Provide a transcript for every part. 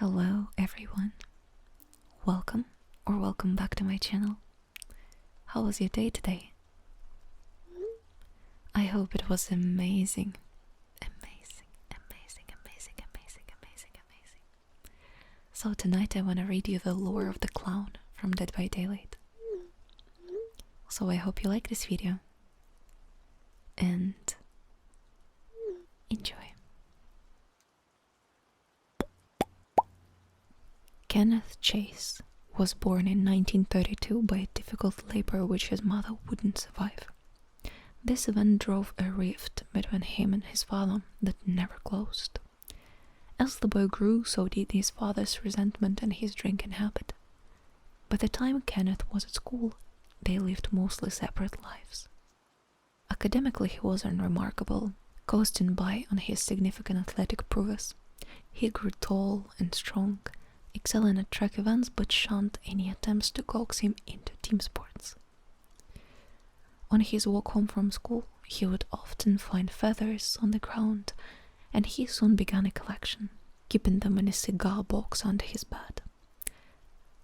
Hello everyone, welcome or welcome back to my channel. How was your day today? I hope it was amazing. So tonight I want to read you the lore of the clown from Dead by Daylight. So I hope you like this video and enjoy. Kenneth Chase was born in 1932 by a difficult labor which his mother wouldn't survive. This event drove a rift between him and his father that never closed. As the boy grew, so did his father's resentment and his drinking habit. By the time Kenneth was at school, they lived mostly separate lives. Academically, he was unremarkable, coasting by on his significant athletic prowess. He grew tall and strong, excelling at track events but shunned any attempts to coax him into team sports. On his walk home from school, he would often find feathers on the ground, and he soon began a collection, keeping them in a cigar box under his bed.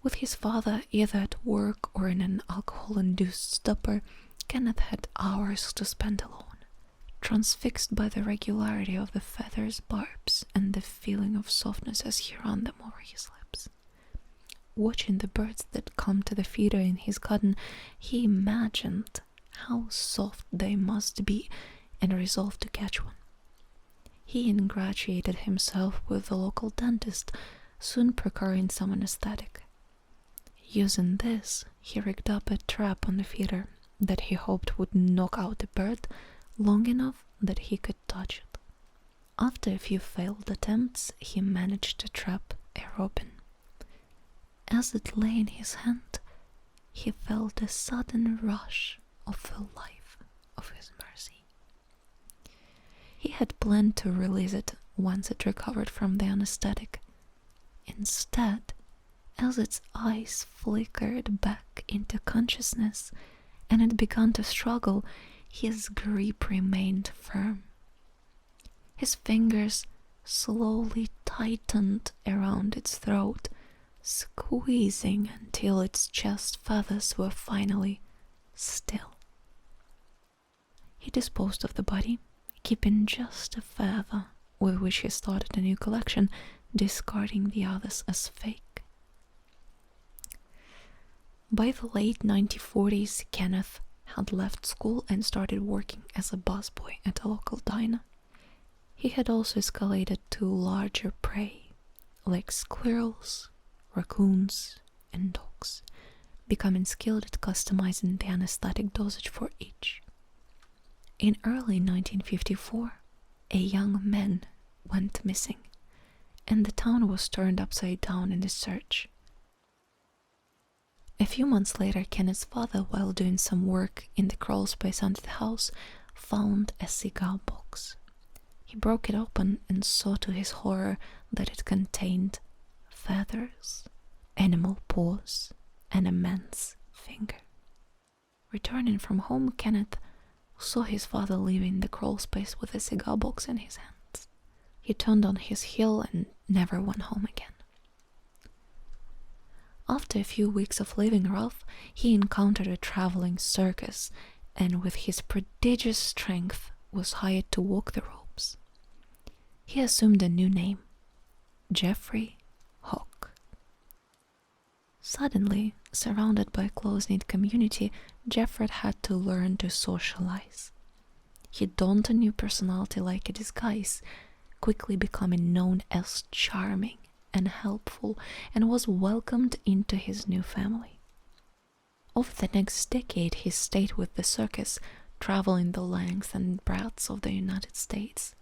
With his father either at work or in an alcohol-induced stupor, Kenneth had hours to spend alone, transfixed by the regularity of the feathers' barbs and the feeling of softness as he ran them over his lips. Watching the birds that come to the feeder in his garden, he imagined how soft they must be and resolved to catch one. He ingratiated himself with the local dentist, soon procuring some anesthetic. Using this, he rigged up a trap on the feeder that he hoped would knock out the bird long enough that he could touch it. After a few failed attempts, he managed to trap a robin. As it lay in his hand, he felt a sudden rush of the life of his mercy. He had planned to release it once it recovered from the anesthetic. Instead, as its eyes flickered back into consciousness and it began to struggle, his grip remained firm. His fingers slowly tightened around its throat, squeezing until its chest feathers were finally still. He disposed of the body, keeping just a feather with which he started a new collection, discarding the others as fake. By the late 1940s, Kenneth had left school and started working as a busboy at a local diner. He had also escalated to larger prey, like squirrels, raccoons, and dogs, becoming skilled at customizing the anesthetic dosage for each. In early 1954, a young man went missing, and the town was turned upside down in the search. A few months later, Kenneth's father, while doing some work in the crawl space under the house, found a cigar box. He broke it open and saw to his horror that it contained feathers, animal paws, and a man's finger. Returning from home, Kenneth saw his father leaving the crawl space with a cigar box in his hands. He turned on his heel and never went home again. After a few weeks of living rough, he encountered a traveling circus and with his prodigious strength was hired to walk the ropes. He assumed a new name, Jeffrey Hawk. Suddenly, surrounded by a close-knit community, Jeffrey had to learn to socialize. He donned a new personality like a disguise, quickly becoming known as charming and helpful, and was welcomed into his new family. Over the next decade, he stayed with the circus, traveling the length and breadth of the United States.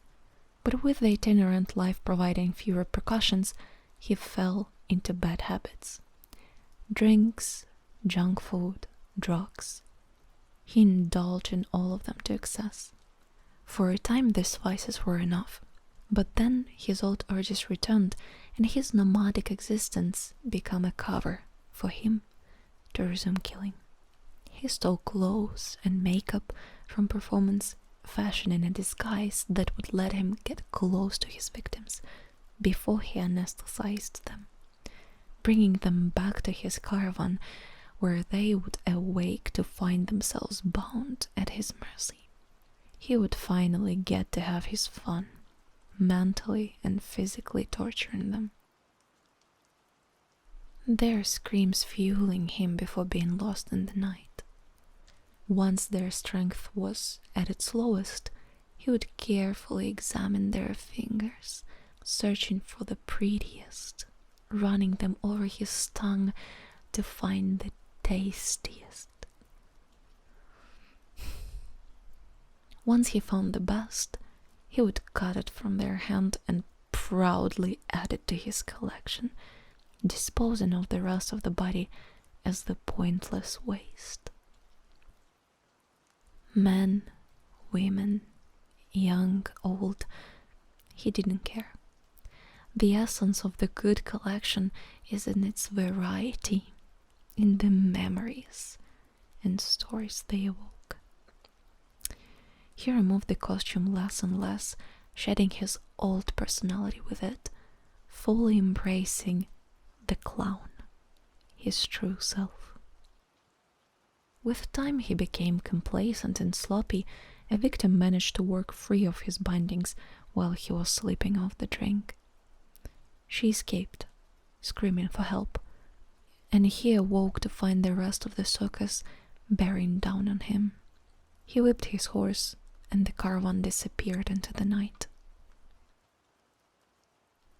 But with the itinerant life providing few repercussions, he fell into bad habits. Drinks, junk food, drugs. He indulged in all of them to excess. For a time these vices were enough, but then his old urges returned and his nomadic existence became a cover for him to resume killing. He stole clothes and makeup from performance, fashioning a disguise that would let him get close to his victims, before he anesthetized them, bringing them back to his caravan where they would awake to find themselves bound at his mercy. He would finally get to have his fun, mentally and physically torturing them. Their screams fueling him before being lost in the night. Once their strength was at its lowest, he would carefully examine their fingers, searching for the prettiest, running them over his tongue to find the tastiest. Once he found the best, he would cut it from their hand and proudly add it to his collection, disposing of the rest of the body as the pointless waste. Men, women, young, old, he didn't care. The essence of the good collection is in its variety, in the memories and stories they evoke. He removed the costume less and less, shedding his old personality with it, fully embracing the clown, his true self. With time he became complacent and sloppy. A victim managed to work free of his bindings while he was sleeping off the drink. She escaped, screaming for help, and he awoke to find the rest of the circus bearing down on him. He whipped his horse, and the caravan disappeared into the night.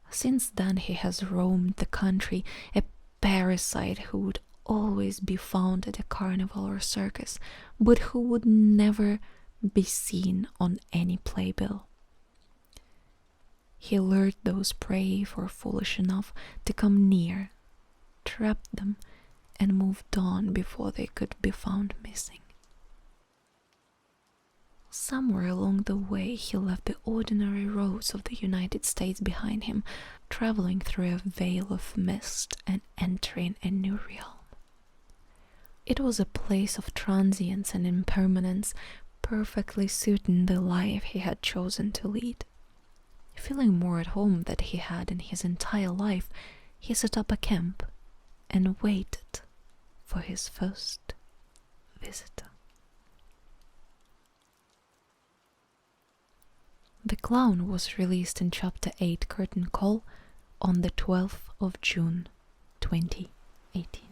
Since then he has roamed the country, a parasite who would always be found at a carnival or circus, but who would never be seen on any playbill. He lured those brave or foolish enough to come near, trapped them, and moved on before they could be found missing. Somewhere along the way he left the ordinary roads of the United States behind him, traveling through a veil of mist and entering a new realm. It was a place of transience and impermanence, perfectly suiting the life he had chosen to lead. Feeling more at home than he had in his entire life, he set up a camp and waited for his first visitor. The Clown was released in Chapter 8 Curtain Call on the 12th of June 2018.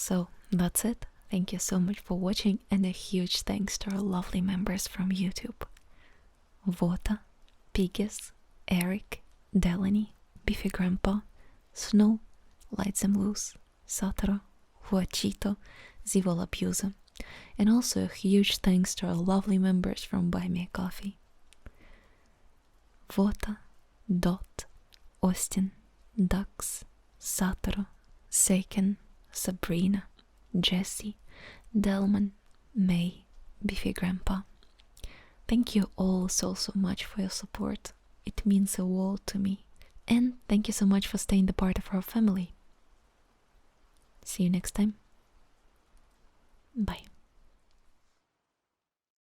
So that's it. Thank you so much for watching, and a huge thanks to our lovely members from YouTube. Vota, Pigis, Eric, Delaney, Beefy Grandpa, Snow, Lights and Blues, Sataro, Huachito, Zivol Abuser, and also a huge thanks to our lovely members from Buy Me a Coffee. Vota, Dot, Austin, Dux, Sataro, Seiken, Sabrina, Jessie, Delman, May, Beefy Grandpa. Thank you all so much for your support. It means a world to me. And thank you so much for staying the part of our family. See you next time. Bye.